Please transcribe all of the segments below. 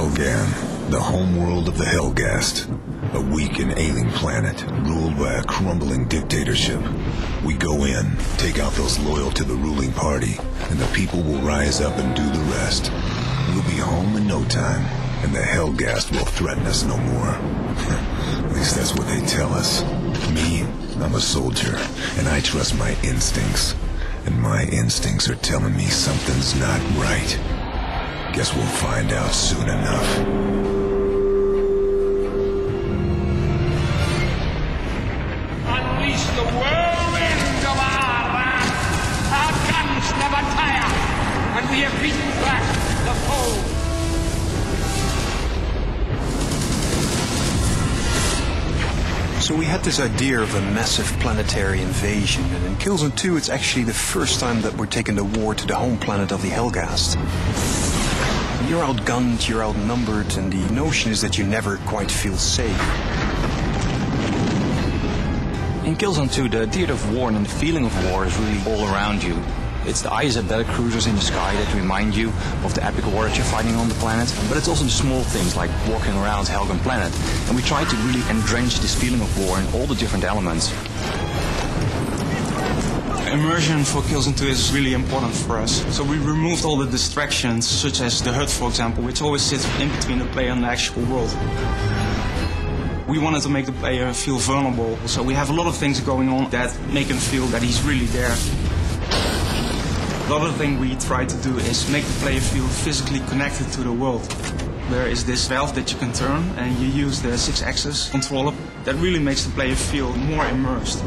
Helgan, the homeworld of the Helghast. A weak and ailing planet, ruled by a crumbling dictatorship. We go in, take out those loyal to the ruling party, and the people will rise up and do the rest. We'll be home in no time, and the Helghast will threaten us no more. At least that's what they tell us. Me, I'm a soldier, and I trust my instincts. And my instincts are telling me something's not right. Guess we'll find out soon enough. The whirlwind of our wrath. Our guns never tire, and we have beaten back the foe. So we had this idea of a massive planetary invasion, and in Killzone 2 it's actually the first time that we're taking the war to the home planet of the Helghast. You're outgunned, you're outnumbered, and the notion is that you never quite feel safe. In Killzone 2, the theater of war and the feeling of war is really all around you. It's the ISA battlecruisers in the sky that remind you of the epic war that you're fighting on the planet, but it's also the small things like walking around Helgan planet. And we try to really entrench this feeling of war in all the different elements. Immersion for Killzone 2 is really important for us. So we removed all the distractions, such as the HUD, for example, which always sits in between the player and the actual world. We wanted to make the player feel vulnerable, so we have a lot of things going on that make him feel that he's really there. The other thing we try to do is make the player feel physically connected to the world. There is this valve that you can turn, and you use the 6-axis controller. That really makes the player feel more immersed.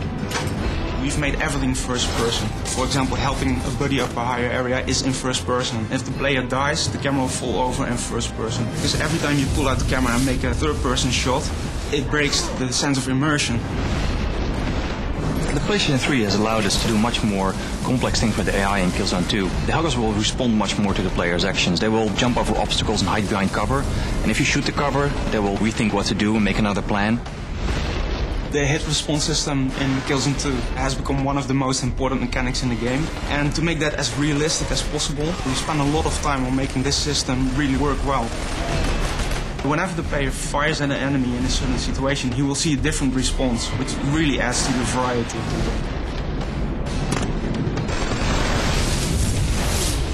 We've made everything first person. For example, helping a buddy up a higher area is in first person. If the player dies, the camera will fall over in first person. Because every time you pull out the camera and make a third person shot, it breaks the sense of immersion. The PlayStation 3 has allowed us to do much more complex things with the AI in Killzone 2. The Helghast will respond much more to the player's actions. They will jump over obstacles and hide behind cover. And if you shoot the cover, they will rethink what to do and make another plan. The hit response system in Killzone 2 has become one of the most important mechanics in the game. And to make that as realistic as possible, we spent a lot of time on making this system really work well. Whenever the player fires at an enemy in a certain situation, he will see a different response, which really adds to the variety.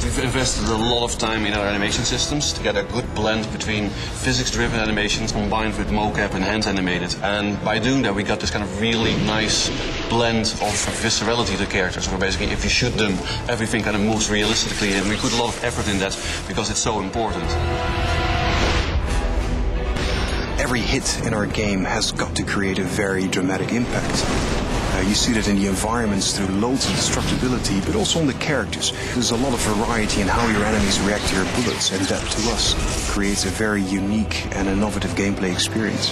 We've invested a lot of time in our animation systems to get a good blend between physics-driven animations combined with mocap and hand-animated. And by doing that, we got this kind of really nice blend of viscerality to characters, where basically if you shoot them, everything kind of moves realistically, and we put a lot of effort in that because it's so important. Every hit in our game has got to create a very dramatic impact. You see that in the environments through loads of destructibility, but also on the characters. There's a lot of variety in how your enemies react to your bullets, and that to us creates a very unique and innovative gameplay experience.